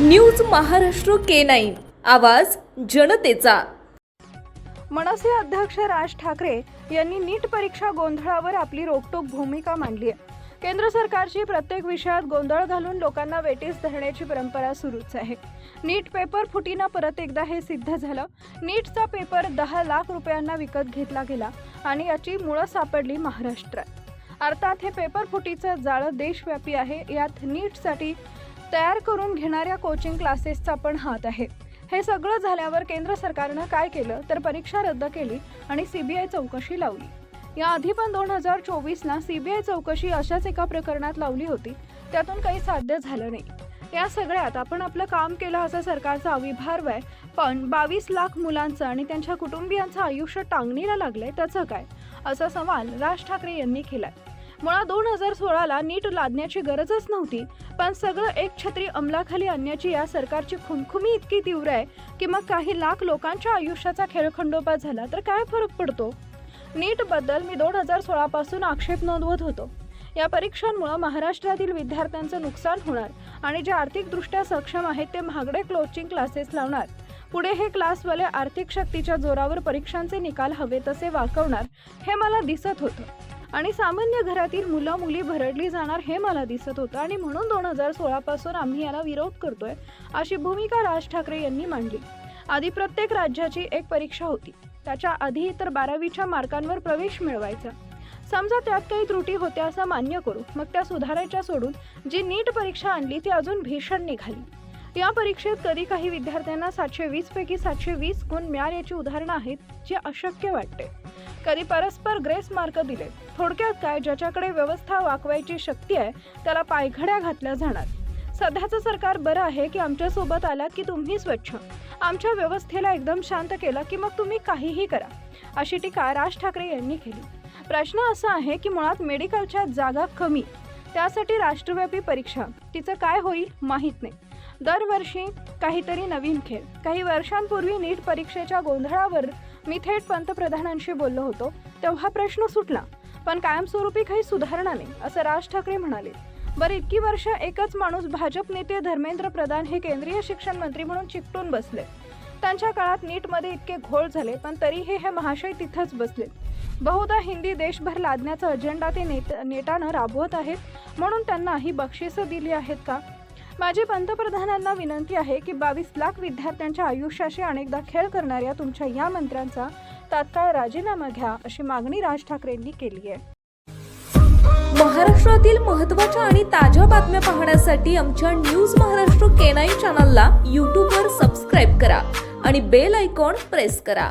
News Maharashtra K9 आवाज जनतेचा। मनसे अध्यक्ष राज ठाकरे यांनी नीट परीक्षा गोंधळावर आपली रोखठोक भूमिका मांडली आहे। केंद्र सरकारची प्रत्येक विषयात गोंधळ घालून लोकांना वेठीस धरण्याची परंपरा सुरूच आहे। नीट पेपर फुटीनं परत एकदा हे सिद्ध झालं। नीटचा पेपर 10 लाख रुपयांना विकत घेतला गेला आणि याची मुळं सापडली महाराष्ट्रात। अर्थात हे पेपर फुटीचं जाळं देशव्यापी आहे। यात नीटसाठी तयार करून घेणाऱ्या कोचिंग क्लासेसचा पण हात आहे। हे सगळं झाल्यावर केंद्र सरकारनं काय केलं तर परीक्षा रद्द केली आणि सीबीआय चौकशी लावली। याआधी पण 2024ला सीबीआय चौकशी अशाच एका प्रकरणात लावली होती, त्यातून काही साध्य झालं नाही। या सगळ्यात आपण आपलं काम केलं असं सरकारचा अविभार्व आहे, पण 22 लाख मुलांचं आणि त्यांच्या कुटुंबियांचं आयुष्य टांगणीला लागलंय त्याचं काय, असा सवाल राज ठाकरे यांनी केलाय। मुळात 2016ला नीट लादण्याची गरजच नव्हती, पण सगळं एक छत्री अंमलाखाली आणण्याची या सरकारची खुमखुमी इतकी तीव्र आहे की मग काही लाख लोकांच्या आयुष्याचा खेळखंडोबा झाला तर काय फरक पडतो। नीट बद्दल मी 2016 पासून आक्षेप नोंदवत होतो। या परीक्षांमुळे महाराष्ट्रातील विद्यार्थ्यांचं नुकसान होणार आणि जे आर्थिकदृष्ट्या सक्षम आहेत ते महागडे कोचिंग क्लासेस लावणार। पुढे हे क्लासवाले आर्थिक शक्तीच्या जोरावर परीक्षांचे निकाल हवे तसे वाकवणार हे मला दिसत होतं आणि सामान्य घरातील मुलं मुली भरडली जाणार हे मला दिसत होतं आणि म्हणून 2016 पासून आम्ही याला विरोध करतोय अशी भूमिका राज ठाकरे यांनी मांडली। आधी प्रत्येक राज्याची एक परीक्षा होती, त्याच्या आधी तर 12वीच्या मार्कांवर प्रवेश मिळवायचा। समजा त्यात काही त्रुटी होत्या असं मान्य करू, मग त्या सुधारायच्या सोडून जी नीट परीक्षा आणली ती अजून भीषण निघाली। या परीक्षेत कधी काही विद्यार्थ्यांना 720 पैकी 720 गुण मिळाल्याची उदाहरणं आहेत जे अशक्य वाटते। कधी परस्पर ग्रेस मार्क दिले। थोडक्यात काय, ज्याच्याकडे व्यवस्था वाकवायची शक्ती आहे त्याला पायघड्या घातल्या जाणार। सध्याचं सरकार बरं आहे की आमच्या सोबत आला की तुम्ही स्वच्छ, आमच्या व्यवस्थेला एकदम शांत केलं की मग तुम्ही काहीही करा, अशी टीका राज ठाकरे यांनी केली। प्रश्न असा आहे की मुळात मेडिकलच्या जागा कमी, त्यासाठी राष्ट्रव्यापी परीक्षा, तिचं काय होईल माहीत नाही। दरवर्षी काहीतरी नवीन खेळ। काही वर्षांपूर्वी नीट परीक्षेच्या गोंधळावर मी थेट पंतप्रधानांशी बोललो होतो, तेव्हा प्रश्न सुटला, पण कायमस्वरूपी काही सुधारणा नाही असं राज ठाकरे म्हणाले। बरं, इतकी वर्ष एकच माणूस भाजप नेते धर्मेंद्र प्रधान हे केंद्रीय शिक्षण मंत्री म्हणून चिकटून बसले। त्यांच्या काळात नीटमध्ये इतके घोळ झाले, पण तरीही हे महाशय तिथंच बसले। बहुधा हिंदी देशभर लादण्याचा अजेंडा ते नेटानं राबवत आहेत, म्हणून त्यांना ही बक्षिसं दिली आहेत का। माझी पंतप्रधानांना विनंती आहे की 22 लाख विद्यार्थ्यांच्या आयुष्याशी अनेकदा खेळ करणाऱ्या तुमच्या या मंत्र्यांचा तात्काळ राजीनामा घ्या, अशी मागणी राज ठाकरेंनी केली आहे। महाराष्ट्रातील महत्त्वाच्या आणि ताज्या बातम्या पाहण्यासाठी आमच्या न्यूज महाराष्ट्र K9 चॅनलला YouTube वर सबस्क्राईब करा आणि बेल आयकॉन प्रेस करा।